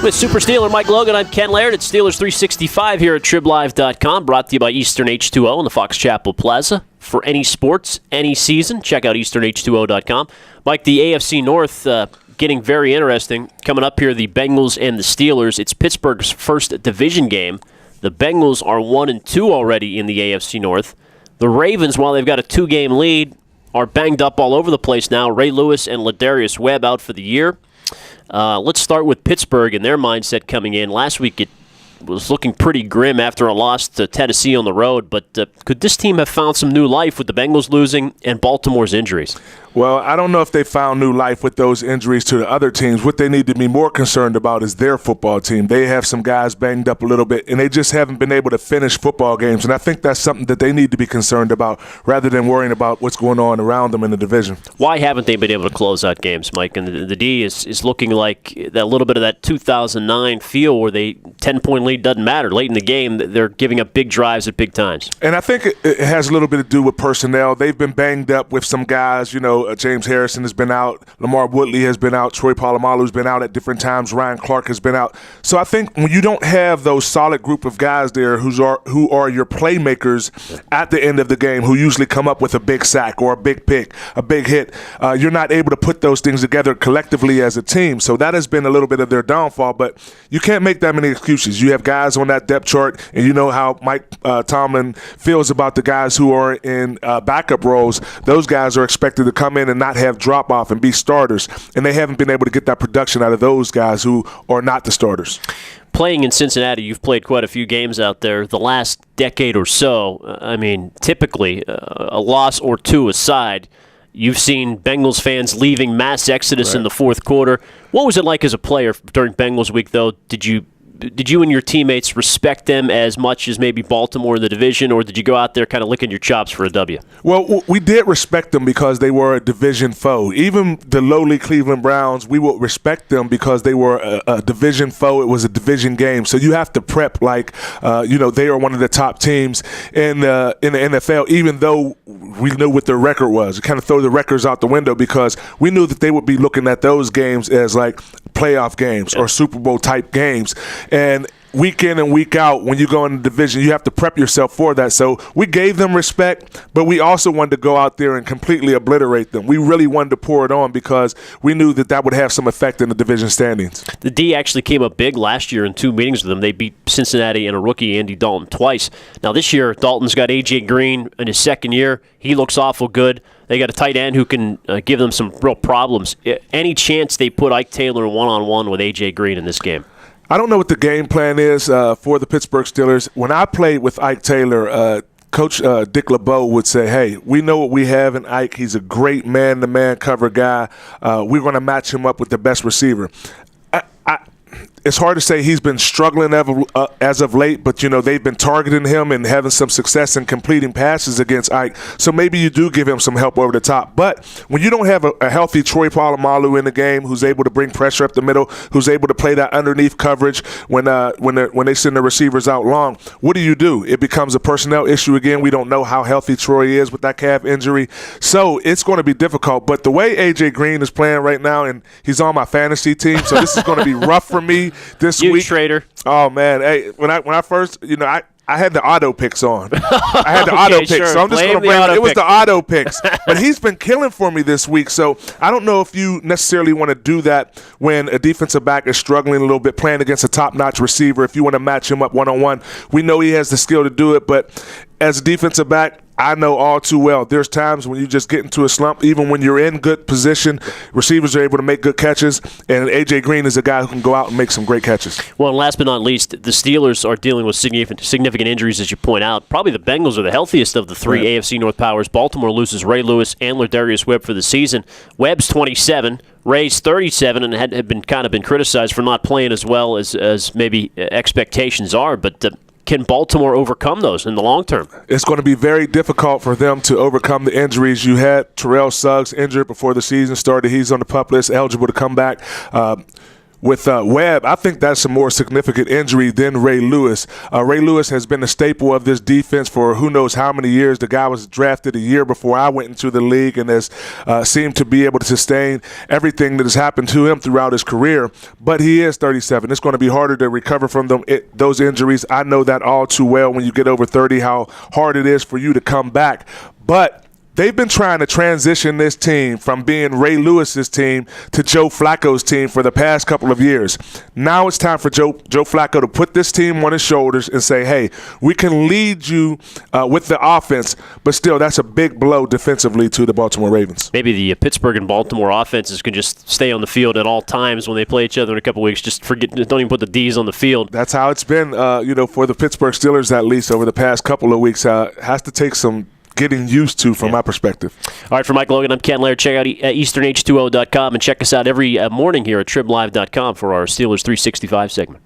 With Super Steeler Mike Logan, I'm Ken Laird at Steelers 365 here at TribLive.com, brought to you by Eastern H2O in the Fox Chapel Plaza. For any sports, any season, check out EasternH2O.com. Mike, the AFC North getting very interesting. Coming up here, the Bengals and the Steelers. It's Pittsburgh's first division game. The Bengals are 1-2 already in the AFC North. The Ravens, while they've got a 2-game lead, are banged up all over the place now. Ray Lewis and Ladarius Webb out for the year. Let's start with Pittsburgh and their mindset coming in. Last week it was looking pretty grim after a loss to Tennessee on the road, but could this team have found some new life with the Bengals losing and Baltimore's injuries? Well, I don't know if they found new life with those injuries to the other teams. What they need to be more concerned about is their football team. They have some guys banged up a little bit, and they just haven't been able to finish football games. And I think that's something that they need to be concerned about rather than worrying about what's going on around them in the division. Why haven't they been able to close out games, Mike? And the D is looking like that little bit of that 2009 feel where they 10-point lead doesn't matter. Late in the game, they're giving up big drives at big times. And I think it has a little bit to do with personnel. They've been banged up with some guys, James Harrison has been out. Lamar Woodley has been out. Troy Polamalu has been out at different times. Ryan Clark has been out. So I think when you don't have those solid group of guys there who are your playmakers at the end of the game, who usually come up with a big sack or a big pick, a big hit, you're not able to put those things together collectively as a team. So that has been a little bit of their downfall, but you can't make that many excuses. You have guys on that depth chart, and you know how Mike Tomlin feels about the guys who are in backup roles. Those guys are expected to come in and not have drop-off and be starters, and they haven't been able to get that production out of those guys who are not the starters. Playing in Cincinnati, you've played quite a few games out there. The last decade or so, typically, a loss or two aside, you've seen Bengals fans leaving mass exodus in the fourth quarter. What was it like as a player during Bengals week, though? Did you and your teammates respect them as much as maybe Baltimore in the division, or did you go out there kind of licking your chops for a W? Well, we did respect them because they were a division foe. Even the lowly Cleveland Browns, we would respect them because they were a division foe. It was a division game. So you have to prep like, they are one of the top teams in the NFL, even though we knew what their record was. We kind of throw the records out the window because we knew that they would be looking at those games as like playoff games or Super Bowl type games. And week in and week out, when you go in the division, you have to prep yourself for that. So we gave them respect, but we also wanted to go out there and completely obliterate them. We really wanted to pour it on because we knew that would have some effect in the division standings. The D actually came up big last year in 2 meetings with them. They beat Cincinnati and a rookie, Andy Dalton, twice. Now this year, Dalton's got A.J. Green in his second year. He looks awful good. They got a tight end who can give them some real problems. Any chance they put Ike Taylor one-on-one with A.J. Green in this game? I don't know what the game plan is for the Pittsburgh Steelers. When I played with Ike Taylor, Coach Dick LeBeau would say, hey, we know what we have in Ike. He's a great man-to-man cover guy. We're going to match him up with the best receiver. It's hard to say he's been struggling as of late, but, they've been targeting him and having some success in completing passes against Ike. So maybe you do give him some help over the top. But when you don't have a healthy Troy Polamalu in the game who's able to bring pressure up the middle, who's able to play that underneath coverage when they send the receivers out long, what do? It becomes a personnel issue again. We don't know how healthy Troy is with that calf injury. So it's going to be difficult. But the way A.J. Green is playing right now, and he's on my fantasy team, so this is going to be rough for me this week. Trader. Oh man, hey, when I first, I had the auto picks on. I had the auto picks, sure. So I'm just going to bring it. It was the auto picks, but he's been killing for me this week. So I don't know if you necessarily want to do that when a defensive back is struggling a little bit, playing against a top-notch receiver. If you want to match him up one-on-one, we know he has the skill to do it, but as a defensive back, I know all too well there's times when you just get into a slump. Even when you're in good position, receivers are able to make good catches, and A.J. Green is a guy who can go out and make some great catches. Well, and last but not least, the Steelers are dealing with significant injuries, as you point out. Probably the Bengals are the healthiest of the three AFC North powers. Baltimore loses Ray Lewis and Ladarius Webb for the season. Webb's 27, Ray's 37, and had been criticized for not playing as well as maybe expectations are, but can Baltimore overcome those in the long term? It's going to be very difficult for them to overcome the injuries. You had Terrell Suggs injured before the season started. He's on the PUP list, eligible to come back. with Webb, I think that's a more significant injury than Ray Lewis. Ray Lewis has been a staple of this defense for who knows how many years. The guy was drafted a year before I went into the league and has seemed to be able to sustain everything that has happened to him throughout his career. But he is 37. It's going to be harder to recover from those injuries. I know that all too well when you get over 30, how hard it is for you to come back. But they've been trying to transition this team from being Ray Lewis's team to Joe Flacco's team for the past couple of years. Now it's time for Joe Flacco to put this team on his shoulders and say, hey, we can lead you with the offense, but still that's a big blow defensively to the Baltimore Ravens. Maybe the Pittsburgh and Baltimore offenses can just stay on the field at all times when they play each other in a couple weeks. Just don't even put the D's on the field. That's how it's been, for the Pittsburgh Steelers, at least over the past couple of weeks. Has to take some getting used to from my perspective. All right, for Mike Logan, I'm Ken Laird. Check out EasternH2O.com and check us out every morning here at TribLive.com for our Steelers 365 segment.